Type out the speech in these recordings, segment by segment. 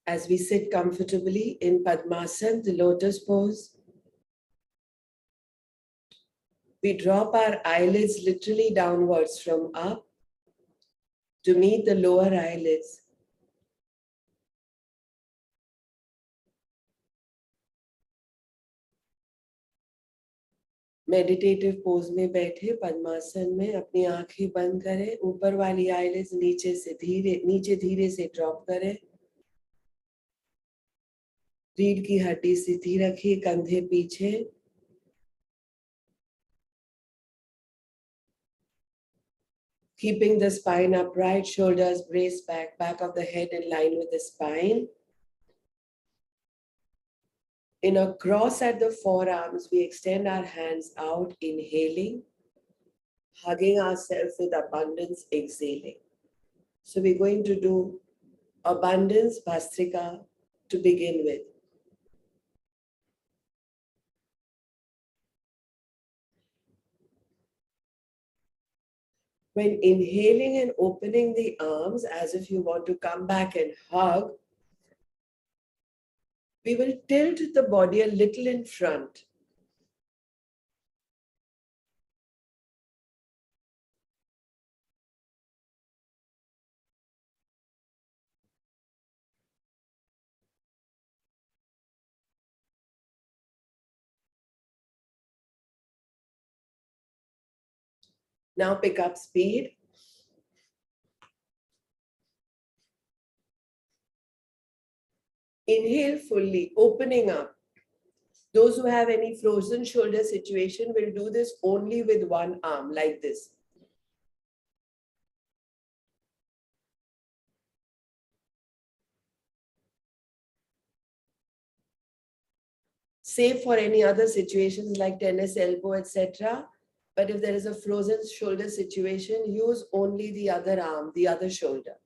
As we sit comfortably in Padmasana, the lotus pose, we drop our eyelids literally downwards from up to meet the lower eyelids. Meditative pose में बैठे पद्मासन में अपनी आंखें बंद करें, ऊपर वाली आईलिड्स नीचे धीरे से ड्रॉप करें, रीढ़ की हड्डी सीधी रखिए, कंधे पीछे, keeping the spine upright, shoulders braced back, back of the head in line with the spine. In a cross at the forearms, we extend our hands out, inhaling, hugging ourselves with abundance, exhaling. So we're going to do Abundance Bhastrika to begin with. When inhaling and opening the arms as if you want to come back and hug, we will tilt the body a little in front. Now pick up speed. Inhale fully, opening up. Those who have any frozen shoulder situation will do this only with one arm, like this. Save for any other situations like tennis elbow, etc. But if there is a frozen shoulder situation, use only the other arm, the other shoulder.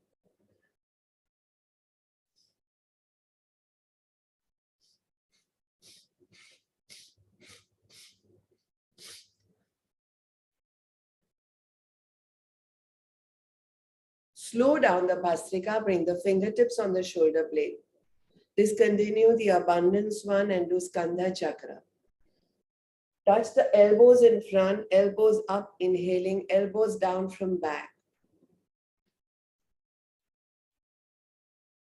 Slow down the Bhastrika, bring the fingertips on the shoulder blade. Discontinue the abundance one and do Skandha Chakra. Touch the elbows in front, elbows up, inhaling, elbows down from back.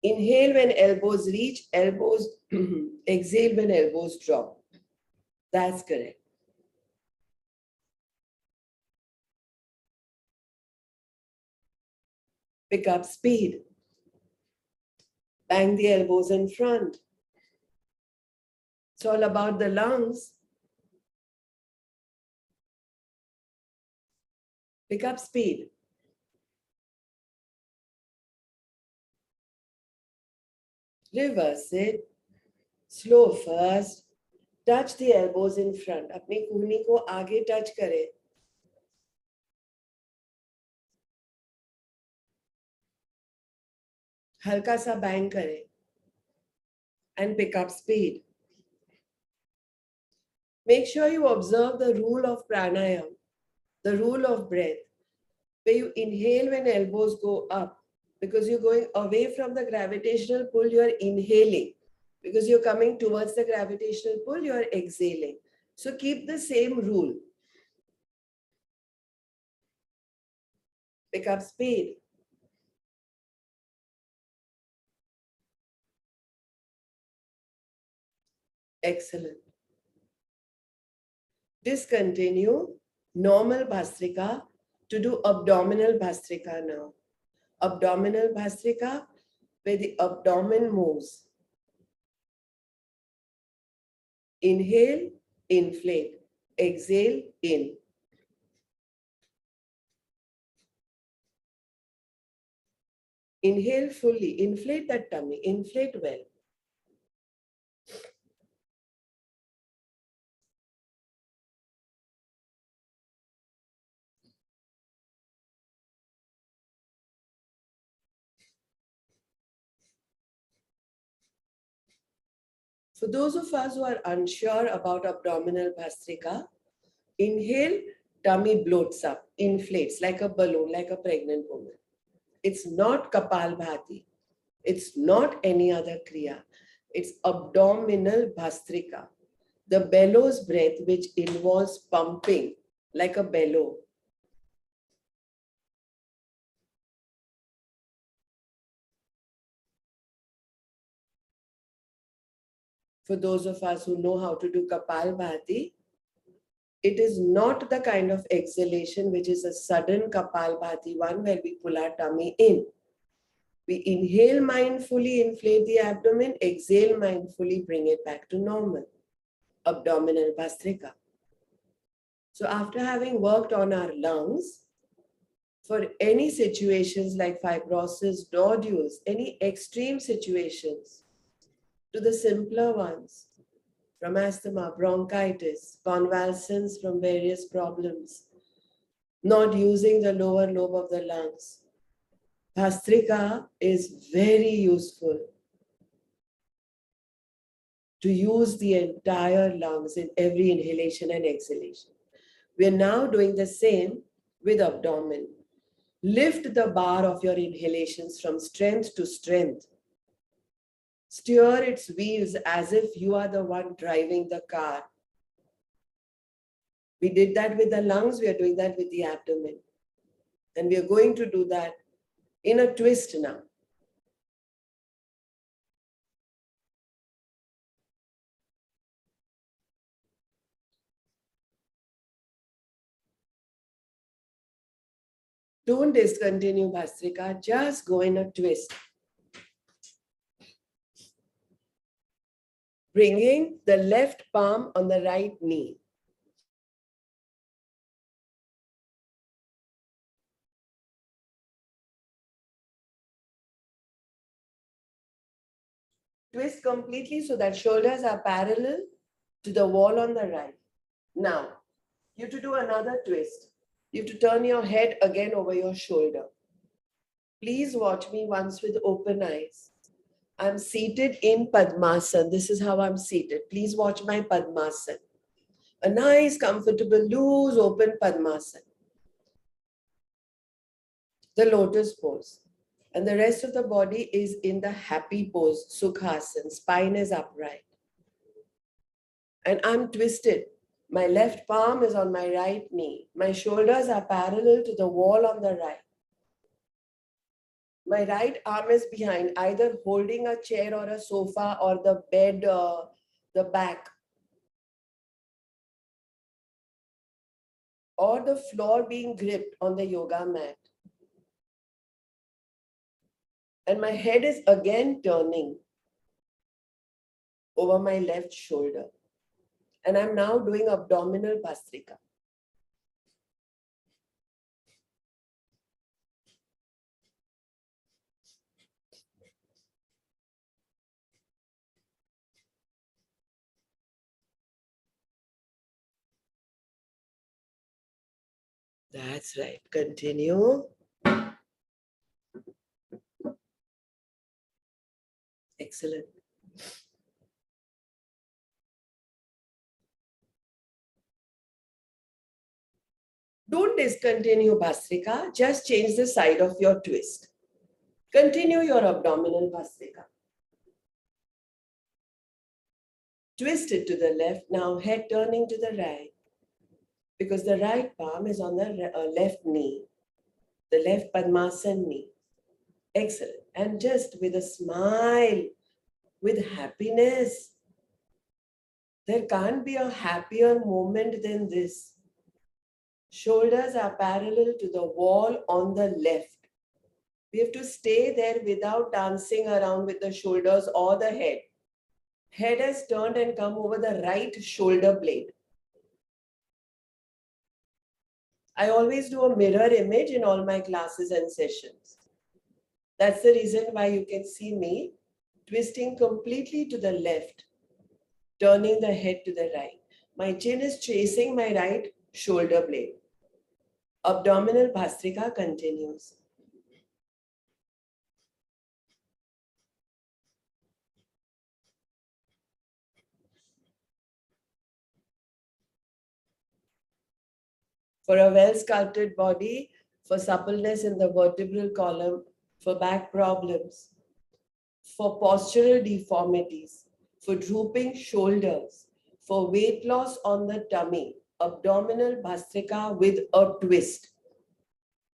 Inhale when elbows reach, elbows, exhale when elbows drop. That's correct. Pick up speed. Bang the elbows in front. It's all about the lungs. Pick up speed. Reverse it. Slow first. Touch the elbows in front. अपनी कुहनी को आगे touch करें. हल्का सा bang करें. And pick up speed. Make sure you observe the rule of pranayam, the rule of breath, where you inhale when elbows go up. Because you're going away from the gravitational pull, you're inhaling. Because you're coming towards the gravitational pull, you're exhaling. So keep the same rule. Pick up speed. Excellent. Discontinue normal Bhastrika to do Abdominal Bhastrika now. Abdominal Bhastrika, where the abdomen moves. Inhale, inflate. Exhale, in. Inhale fully. Inflate that tummy. Inflate well. For those of us who are unsure about Abdominal Bhastrika, inhale, tummy bloats up, inflates like a balloon, like a pregnant woman. It's not Kapalbhati. It's not any other kriya. It's Abdominal Bhastrika, the bellows breath which involves pumping like a bellow. For those of us who know how to do Kapalbhati, it is not the kind of exhalation which is a sudden Kapalbhati one where we pull our tummy in. We inhale mindfully, inflate the abdomen, exhale mindfully, bring it back to normal. Abdominal Bhastrika. So after having worked on our lungs, for any situations like fibrosis, nodules, any extreme situations, to the simpler ones, from asthma, bronchitis, convalescence from various problems, not using the lower lobe of the lungs, Bhastrika is very useful to use the entire lungs in every inhalation and exhalation. We are now doing the same with abdomen. Lift the bar of your inhalations from strength to strength. Steer its wheels as if you are the one driving the car. We did that with the lungs, we are doing that with the abdomen. And we are going to do that in a twist now. Don't discontinue Bhastrika, just go in a twist. Bringing the left palm on the right knee. Twist completely so that shoulders are parallel to the wall on the right. Now, you have to do another twist. You have to turn your head again over your shoulder. Please watch me once with open eyes. I'm seated in Padmasana. This is how I'm seated. Please watch my Padmasana. A nice, comfortable, loose, open Padmasana. The lotus pose. And the rest of the body is in the happy pose, Sukhasana. Spine is upright. And I'm twisted. My left palm is on my right knee. My shoulders are parallel to the wall on the right. My right arm is behind, either holding a chair or a sofa or the bed, the back, or the floor being gripped on the yoga mat. And my head is again turning over my left shoulder. And I'm now doing Abdominal Bhastrika. That's right. Continue. Excellent. Don't discontinue Bhastrika, just change the side of your twist. Continue your Abdominal Bhastrika. Twist it to the left, now head turning to the right, because the right palm is on the left knee, the left Padmasana knee. Excellent. And just with a smile, with happiness. There can't be a happier moment than this. Shoulders are parallel to the wall on the left. We have to stay there without dancing around with the shoulders or the head. Head has turned and come over the right shoulder blade. I always do a mirror image in all my classes and sessions. That's the reason why you can see me twisting completely to the left, turning the head to the right. My chin is chasing my right shoulder blade. Abdominal Bhastrika continues. For a well-sculpted body, for suppleness in the vertebral column, for back problems, for postural deformities, for drooping shoulders, for weight loss on the tummy, abdominal Bhastrika with a twist.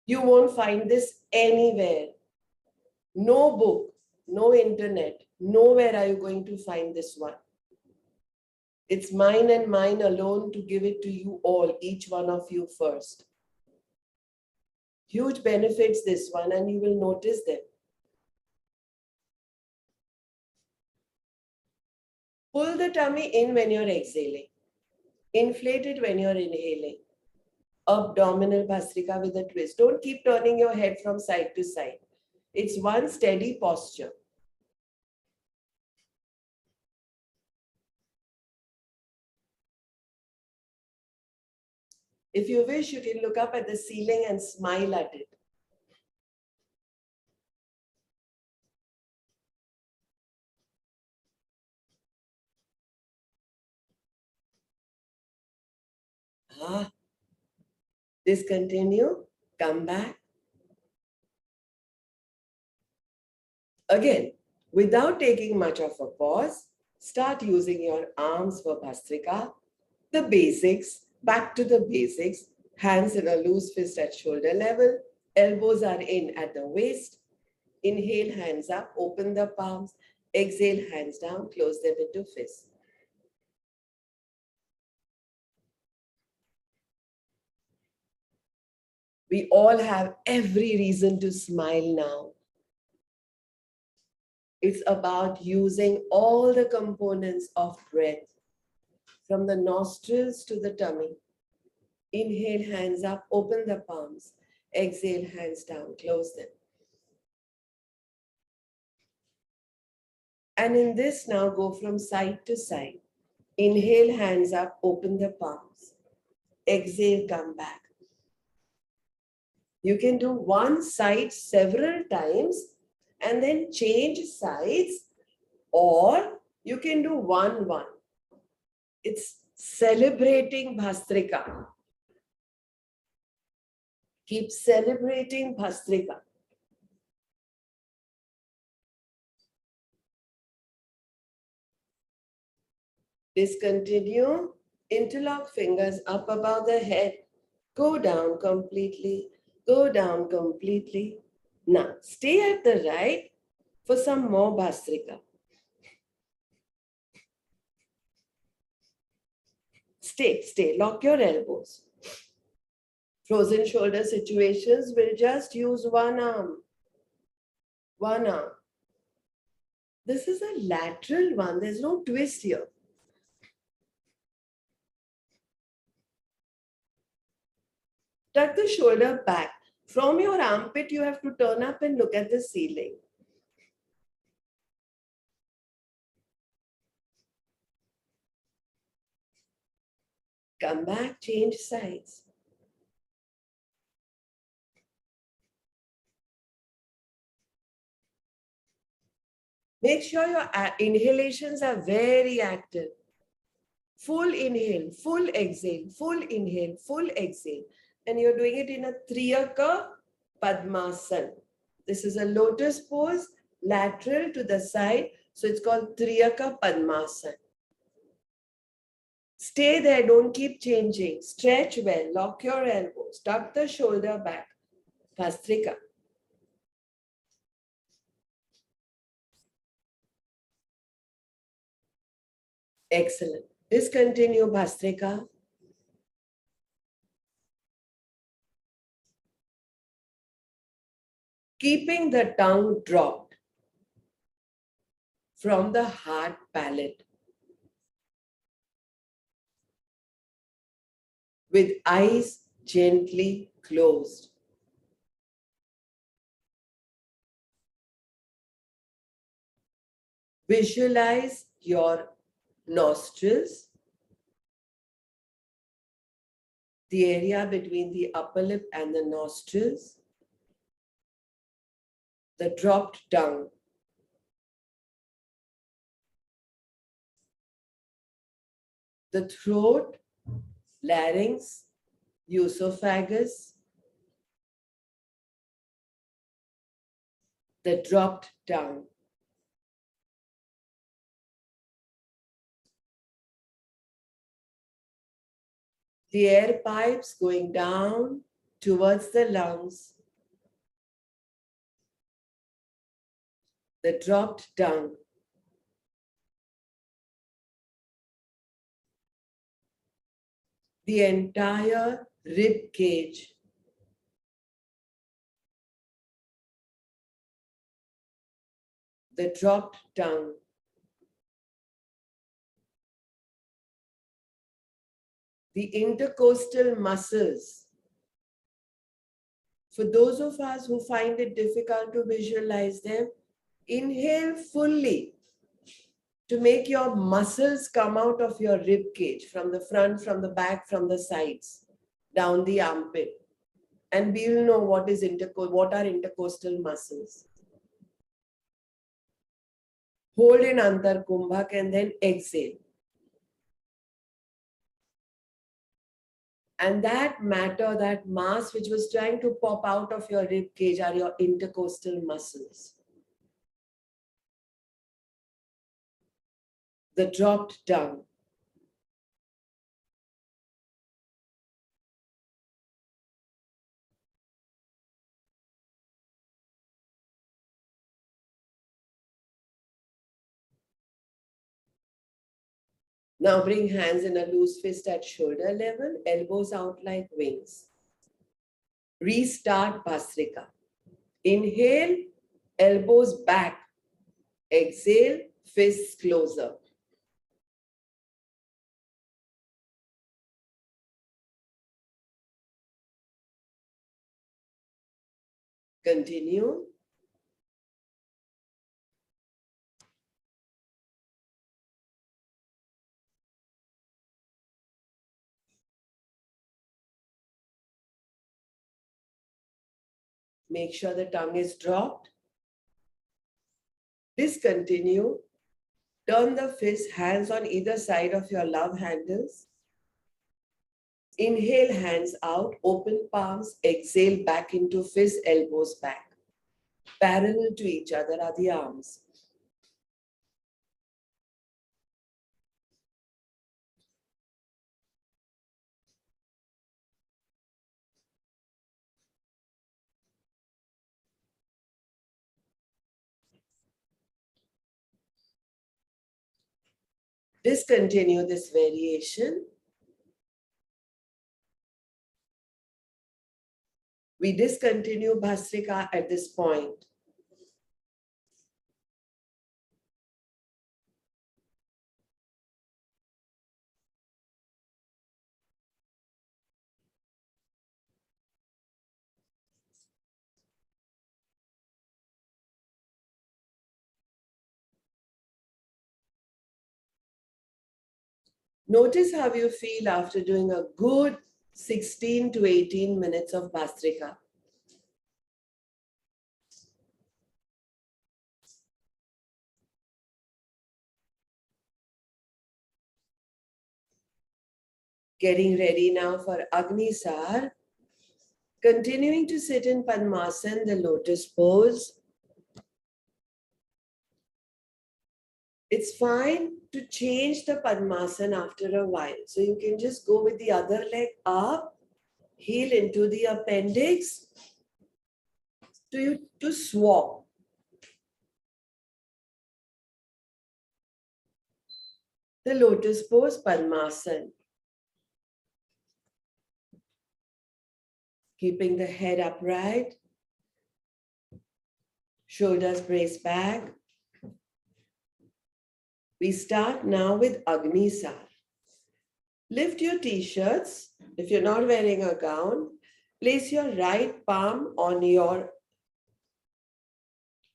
You won't find this anywhere. No book, no internet, nowhere are you going to find this one. It's mine and mine alone to give it to you all, each one of you first. Huge benefits this one, and you will notice them. Pull the tummy in when you're exhaling. Inflate it when you're inhaling. Abdominal Bhastrika with a twist. Don't keep turning your head from side to side. It's one steady posture. If you wish, you can look up at the ceiling and smile at it. Discontinue, come back. Again, without taking much of a pause, start using your arms for Bhastrika. The basics, back to the basics. Hands in a loose fist at shoulder level. Elbows are in at the waist. Inhale, hands up, open the palms. Exhale, hands down, close them into fists. We all have every reason to smile now. It's about using all the components of breath, from the nostrils to the tummy. Inhale, hands up, open the palms. Exhale, hands down, close them. And in this now, go from side to side. Inhale, hands up, open the palms. Exhale, come back. You can do one side several times and then change sides, or you can do one. It's celebrating Bhastrika. Keep celebrating Bhastrika. Discontinue. Interlock fingers up above the head. Go down completely. Go down completely. Now, stay at the right for some more Bhastrika. Stay. Lock your elbows. Frozen shoulder situations will just use one arm. One arm. This is a lateral one. There's no twist here. Tuck the shoulder back. From your armpit, you have to turn up and look at the ceiling. Come back, change sides. Make sure your inhalations are very active. Full inhale, full exhale, full inhale, full exhale. And you're doing it in a Triyaka Padmasana. This is a lotus pose, lateral to the side. So it's called Triyaka Padmasana. Stay there, don't keep changing. Stretch well, lock your elbows, tuck the shoulder back. Bhastrika. Excellent. Discontinue Bhastrika. Keeping the tongue dropped from the hard palate. With eyes gently closed. Visualize your nostrils, the area between the upper lip and the nostrils, the dropped tongue. The throat, larynx, esophagus, the dropped tongue. The air pipes going down towards the lungs. The dropped tongue. The entire rib cage. The dropped tongue. The intercostal muscles. For those of us who find it difficult to visualize them, inhale fully to make your muscles come out of your rib cage, from the front, from the back, from the sides, down the armpit. And we will know what are intercostal muscles. Hold in Antar Kumbhak and then exhale. And that matter, that mass which was trying to pop out of your rib cage are your intercostal muscles. The dropped tongue. Now bring hands in a loose fist at shoulder level, elbows out like wings. Restart Bhastrika. Inhale, elbows back. Exhale, fists closer. Continue. Make sure the tongue is dropped. Discontinue. Turn the fist, hands on either side of your love handles. Inhale, hands out, open palms. Exhale, back into fist, elbows back. Parallel to each other are the arms. Discontinue this variation. We discontinue Bhastrika at this point. Notice how you feel after doing a good 16 to 18 minutes of Bhastrika. Getting ready now for Agnisar. Continuing to sit in Padmasana, the lotus pose. It's fine to change the Padmasana after a while. So you can just go with the other leg up, heel into the appendix to swap. The lotus pose, Padmasana. Keeping the head upright, shoulders braced back. We start now with Agnisar. Lift your t-shirts. If you're not wearing a gown, place your right palm on your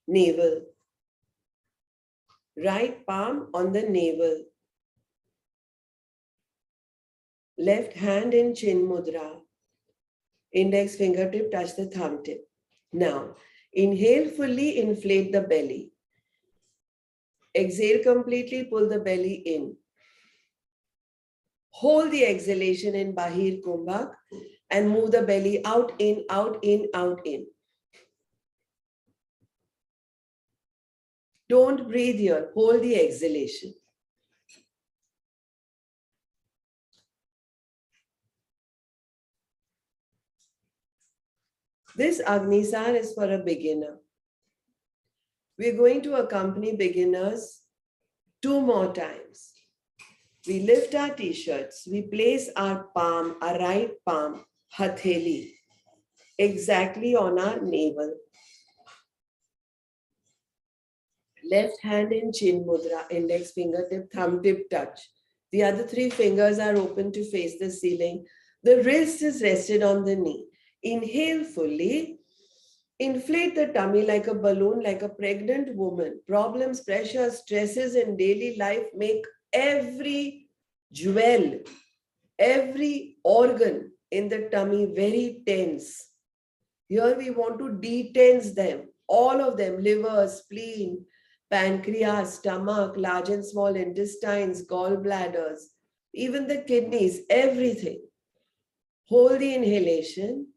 navel. Right palm on the navel. Left hand in chin mudra. Index fingertip touch the thumb tip. Now, inhale fully, inflate the belly. Exhale completely, pull the belly in. Hold the exhalation in Bahir Kumbhak and move the belly out, in, out, in, out, in. Don't breathe here, hold the exhalation. This Agnisar is for a beginner. We're going to accompany beginners 2 more times. We lift our t-shirts. We place our palm, our right palm, hatheli, exactly on our navel. Left hand in chin mudra, index fingertip, thumb tip touch. The other 3 fingers are open to face the ceiling. The wrist is rested on the knee. Inhale fully. Inflate the tummy like a balloon, like a pregnant woman. Problems, pressures, stresses in daily life make every jewel, every organ in the tummy very tense. Here we want to detense them, all of them, liver, spleen, pancreas, stomach, large and small intestines, gallbladders, even the kidneys, everything. Hold the inhalation.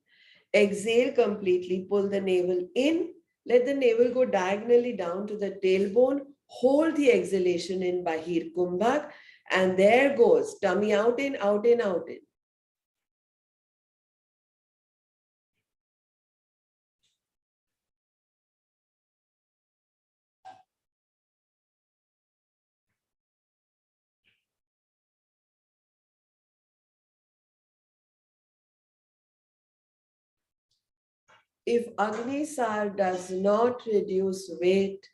Exhale completely, pull the navel in, let the navel go diagonally down to the tailbone, hold the exhalation in Bahir Kumbhak, and there goes, tummy out in, out in, out in. If Agnisar does not reduce weight,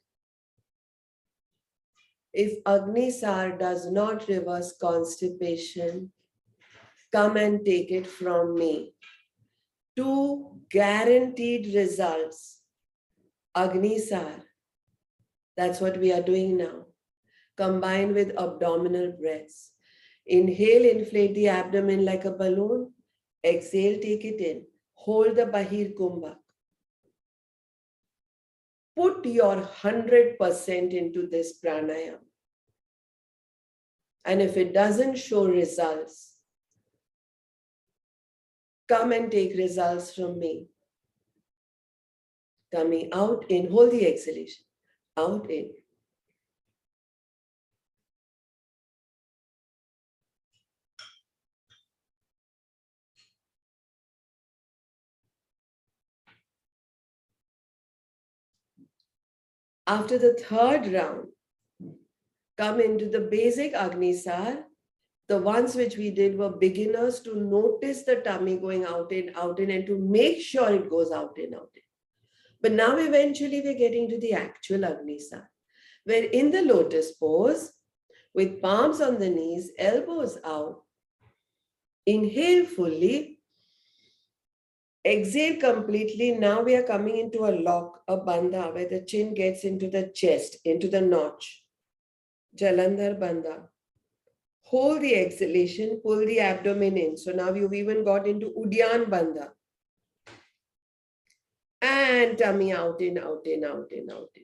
if Agnisar does not reverse constipation, come and take it from me. 2 guaranteed results. Agnisar, that's what we are doing now. Combined with abdominal breaths. Inhale, inflate the abdomen like a balloon. Exhale, take it in. Hold the Bahir Kumbhak. Put your 100% into this pranayam. And if it doesn't show results, come and take results from me. Coming out in, hold the exhalation. Out in. After the 3rd round, come into the basic Agnisar. The ones which we did were beginners to notice the tummy going out in, and to make sure it goes out in, out in. But now eventually we're getting to the actual Agnisar, where in the lotus pose, with palms on the knees, elbows out, inhale fully, exhale completely. Now we are coming into a lock, a bandha, where the chin gets into the chest, into the notch. Jalandhar bandha. Hold the exhalation, pull the abdomen in. So now you've even got into Udyan bandha. And tummy out in, out in, out in, out in.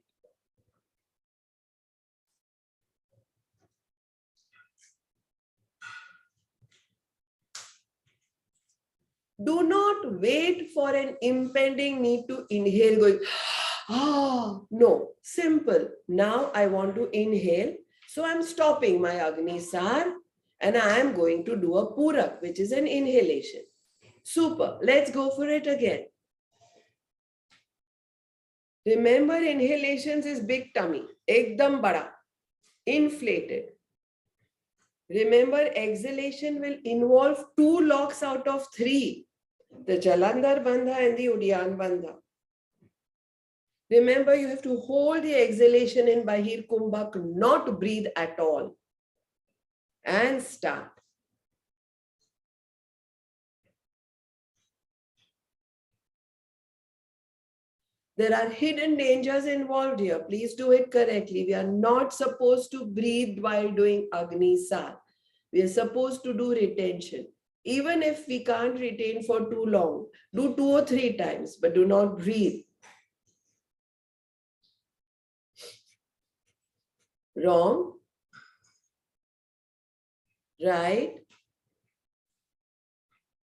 Do not wait for an impending need to inhale going, no, simple. Now I want to inhale. So I'm stopping my Agnisar and I am going to do a Purak, which is an inhalation. Super. Let's go for it again. Remember, inhalations is big tummy, ekdam bada, inflated. Remember, exhalation will involve 2 locks out of 3, the Jalandhar bandha and the Udyan bandha. Remember, you have to hold the exhalation in Bahir Kumbhak, not breathe at all. And start. There are hidden dangers involved here. Please do it correctly. We are not supposed to breathe while doing Agnisar. We are supposed to do retention. Even if we can't retain for too long, do 2 or 3 times, but do not breathe. Wrong. Right.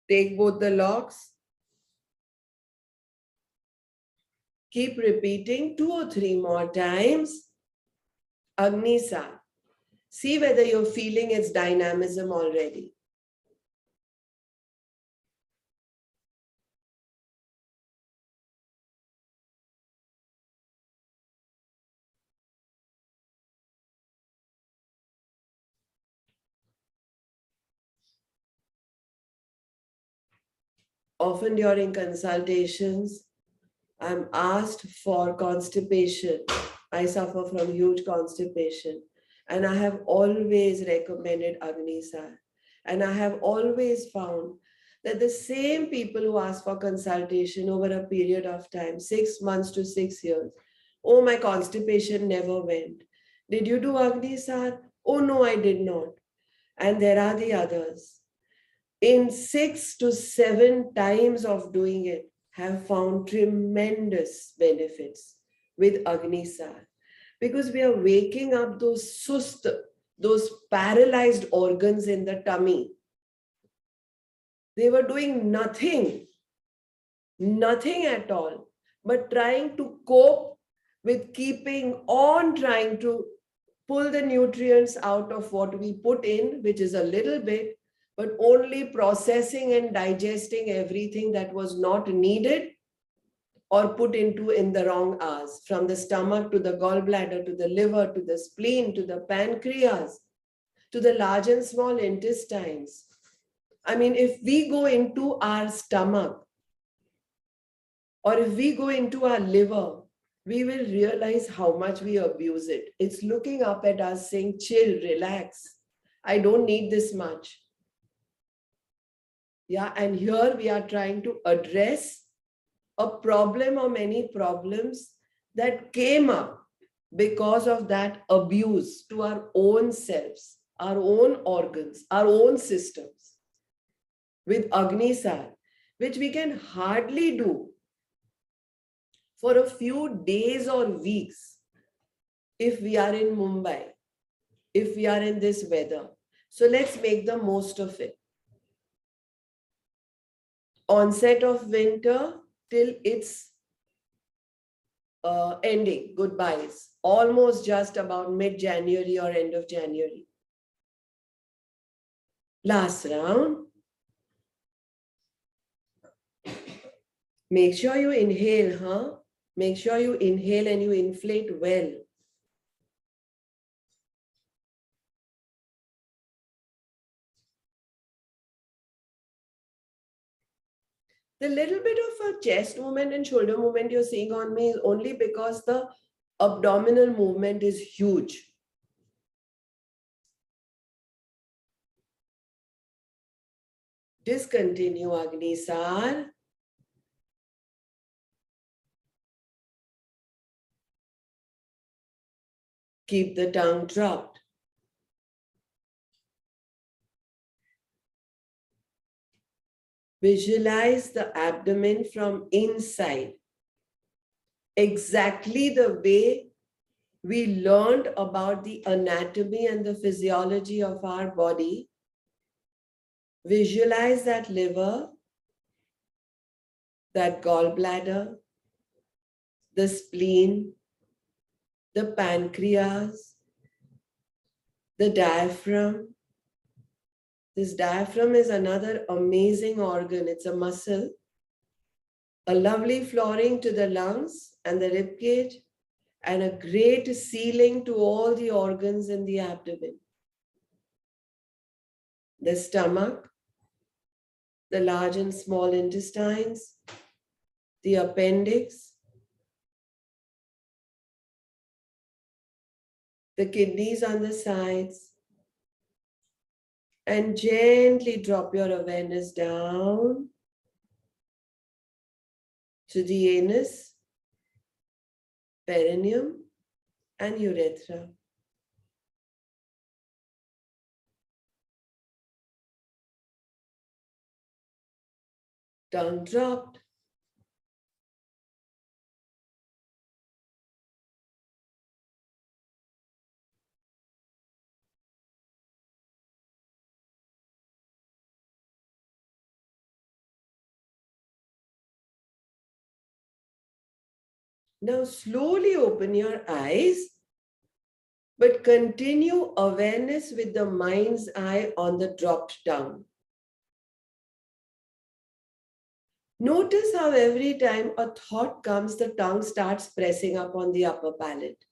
Take both the locks. Keep repeating 2 or 3 more times. Agnisar. See whether you're feeling its dynamism already. Often during consultations, I'm asked for constipation. I suffer from huge constipation, and I have always recommended Agnisar. And I have always found that the same people who ask for consultation over a period of time, 6 months to 6 years, oh, my constipation never went. Did you do Agnisar? Oh, no, I did not. And there are the others. In 6 to 7 times of doing it, have found tremendous benefits with Agnisar, because we are waking up those sust, those paralyzed organs in the tummy. They were doing nothing, nothing at all, but trying to cope with keeping on trying to pull the nutrients out of what we put in, which is a little bit, but only processing and digesting everything that was not needed or put into in the wrong hours, from the stomach to the gallbladder, to the liver, to the spleen, to the pancreas, to the large and small intestines. I mean, if we go into our stomach or if we go into our liver, we will realize how much we abuse it. It's looking up at us saying, chill, relax. I don't need this much. Yeah, and here we are trying to address a problem or many problems that came up because of that abuse to our own selves, our own organs, our own systems with Agnisar, which we can hardly do for a few days or weeks if we are in Mumbai, if we are in this weather. So let's make the most of it. Onset of winter till its ending, goodbyes, almost just about mid-January or end of January. Last round. Make sure you inhale, huh? Make sure you inhale and you inflate well. The little bit of a chest movement and shoulder movement you're seeing on me is only because the abdominal movement is huge. Discontinue Agnisar. Keep the tongue dropped. Visualize the abdomen from inside, exactly the way we learned about the anatomy and the physiology of our body. Visualize that liver, that gallbladder, the spleen, the pancreas, the diaphragm. This diaphragm is another amazing organ. It's a muscle, a lovely flooring to the lungs and the rib cage, and a great sealing to all the organs in the abdomen. The stomach, the large and small intestines, the appendix, the kidneys on the sides, and gently drop your awareness down to the anus, perineum, and urethra. Tongue dropped. Now slowly open your eyes, but continue awareness with the mind's eye on the dropped tongue. Notice how every time a thought comes, the tongue starts pressing up on the upper palate.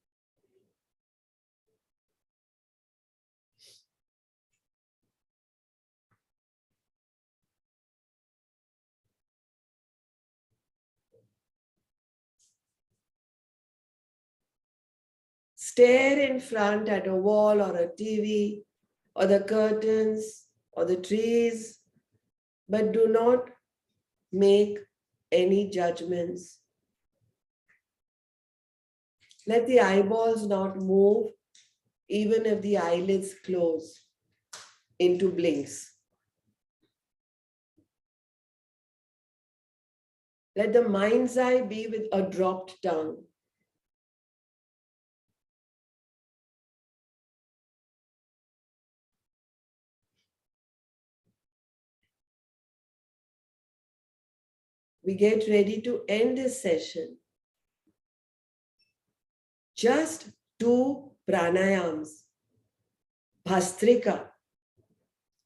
stare in front at a wall or a TV or the curtains or the trees, but do not make any judgments. Let the eyeballs not move, even if the eyelids close into blinks. Let the mind's eye be with a dropped tongue. We get ready to end this session. Just 2 pranayams, Bhastrika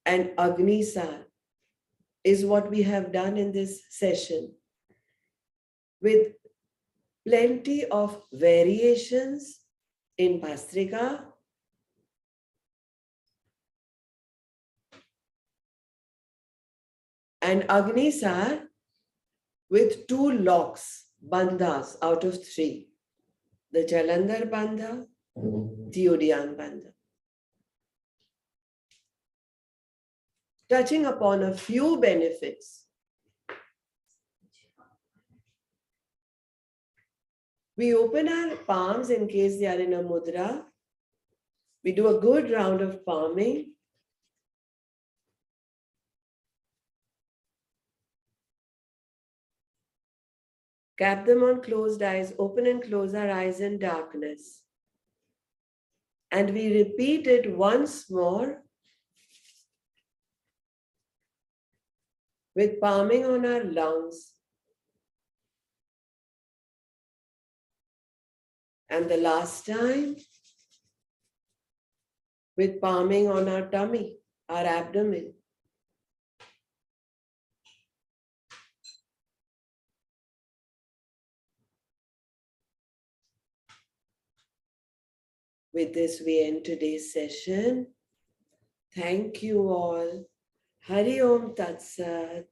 and Agnisar, is what we have done in this session, with plenty of variations in Bhastrika and Agnisar with 2 locks, bandhas out of 3. The Jalandhar bandha, the Udian bandha. Touching upon a few benefits. We open our palms in case they are in a mudra. We do a good round of palming. Cap them on closed eyes, open and close our eyes in darkness. And we repeat it once more with palming on our lungs. And the last time with palming on our tummy, our abdomen. With this, we end today's session. Thank you all. Hari Om Tat Sat.